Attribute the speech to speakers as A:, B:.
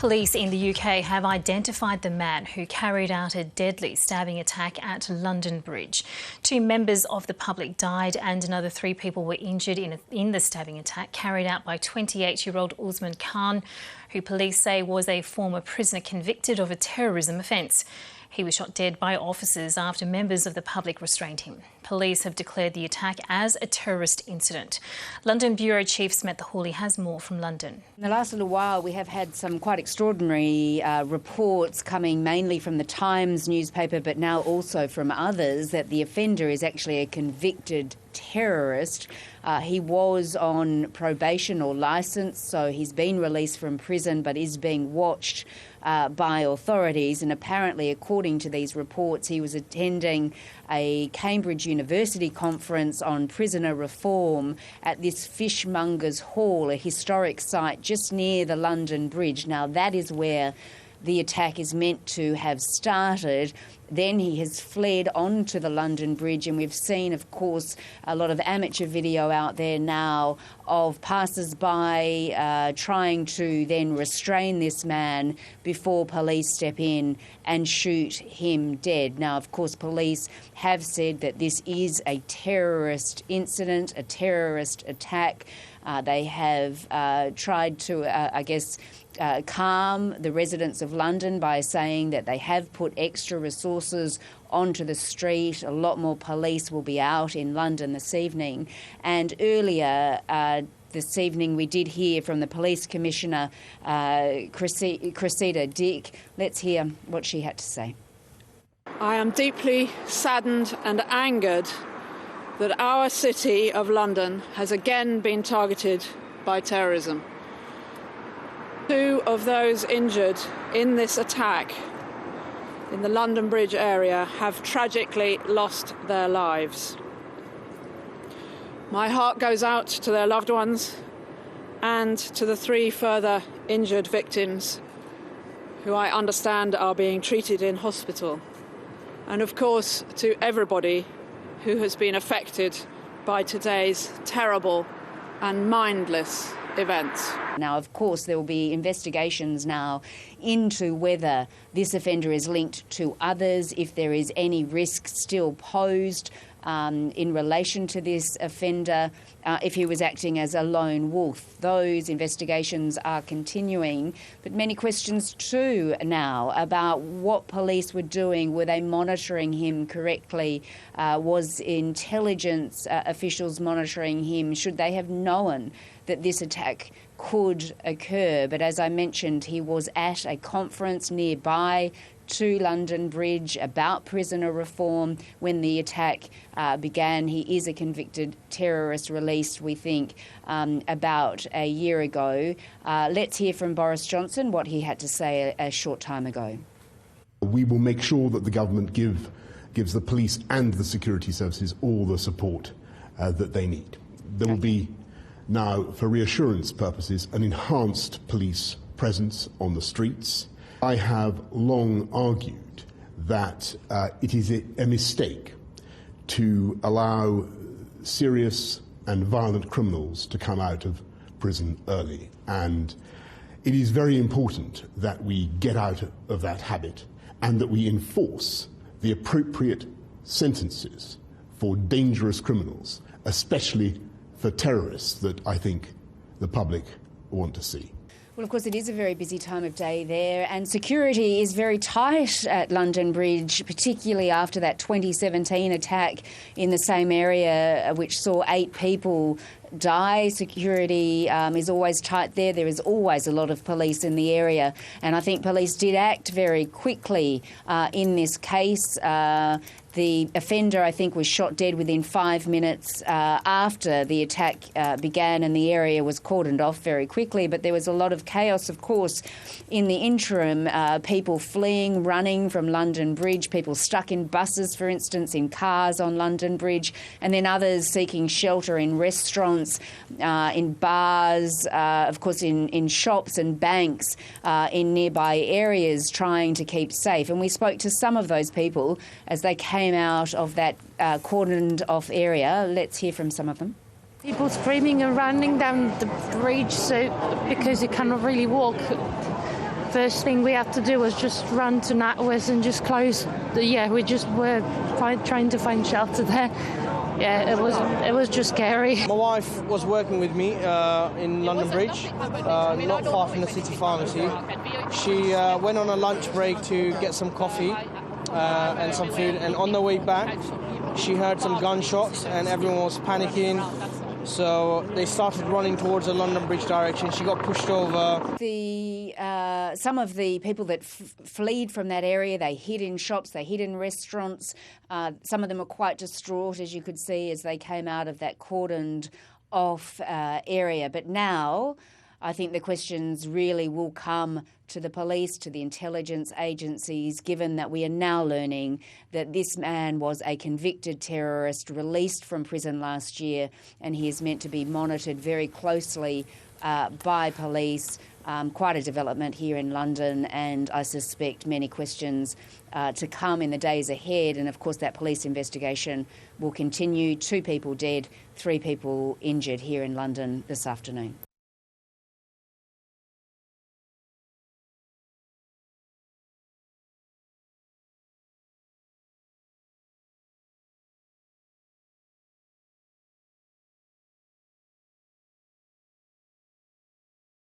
A: Police in the UK have identified the man who carried out a deadly stabbing attack at London Bridge. 2 members of the public died and another 3 people were injured in the stabbing attack carried out by 28-year-old Usman Khan, who police say was a former prisoner convicted of a terrorism offence. He was shot dead by officers after members of the public restrained him. Police have declared the attack as a terrorist incident. London Bureau Chief Samantha Hawley has more from London.
B: In the last little while, we have had some quite extraordinary reports coming mainly from the Times newspaper, but now also from others, that the offender is actually a convicted terrorist. He was on probation or licence, so he's been released from prison but is being watched by authorities. And apparently, according to these reports, he was attending a Cambridge University conference on prisoner reform at this Fishmongers Hall, a historic site just near the London Bridge. Now, that is where the attack is meant to have started. Then he has fled onto the London Bridge, and we've seen, of course, a lot of amateur video out there now of passers-by trying to then restrain this man before police step in and shoot him dead. Now, of course, police have said that this is a terrorist incident, a terrorist attack. They have tried to, calm the residents of London by saying that they have put extra resources onto the street. A lot more police will be out in London this evening. And earlier this evening we did hear from the Police Commissioner, Cressida Dick. Let's hear what she had to say.
C: I am deeply saddened and angered that our city of London has again been targeted by terrorism. 2 of those injured in this attack in the London Bridge area have tragically lost their lives. My heart goes out to their loved ones and to the 3 further injured victims who I understand are being treated in hospital. And of course to everybody who has been affected by today's terrible and mindless events.
B: Now, of course, there will be investigations now into whether this offender is linked to others, if there is any risk still posed in relation to this offender, if he was acting as a lone wolf. Those investigations are continuing, but many questions too now about what police were doing. Were they monitoring him correctly? Was intelligence officials monitoring him? Should they have known that this attack could occur? But as I mentioned, he was at a conference nearby to London Bridge about prisoner reform when the attack began. He is a convicted terrorist, released, we think, about a year ago. Let's hear from Boris Johnson what he had to say a short time ago.
D: We will make sure that the government gives the police and the security services all the support that they need. There will be now, for reassurance purposes, an enhanced police presence on the streets. I have long argued that it is a mistake to allow serious and violent criminals to come out of prison early. And it is very important that we get out of that habit and that we enforce the appropriate sentences for dangerous criminals, especially for terrorists, that I think the public want to see.
B: Well, of course, it is a very busy time of day there, and security is very tight at London Bridge, particularly after that 2017 attack in the same area, which saw 8 people die. Security is always tight there. There is always a lot of police in the area, and I think police did act very quickly in this case. The offender, I think, was shot dead within 5 minutes after the attack began, and the area was cordoned off very quickly. But there was a lot of chaos, of course, in the interim. People fleeing, running from London Bridge, people stuck in buses, for instance, in cars on London Bridge, and then others seeking shelter in restaurants, in bars, of course, in shops and banks in nearby areas, trying to keep safe. And we spoke to some of those people as they came out of that cordoned off area. Let's hear from some of them.
E: People screaming and running down the bridge because you cannot really walk First thing we had to do was just run to NatWest and just close. We just were trying to find shelter there. Yeah, it was just scary.
F: My wife was working with me in London Bridge, not far from the City Pharmacy. She went on a lunch break to get some coffee and some food, and on the way back she heard some gunshots and everyone was panicking. So they started running towards the London Bridge direction. She got pushed over.
B: Some of the people that fled from that area, they hid in shops, they hid in restaurants. Some of them were quite distraught, as you could see, as they came out of that cordoned off area. But now I think the questions really will come to the police, to the intelligence agencies, given that we are now learning that this man was a convicted terrorist released from prison last year, and he is meant to be monitored very closely by police. Quite a development here in London, and I suspect many questions to come in the days ahead. And of course that police investigation will continue. 2 people dead, 3 people injured here in London this afternoon.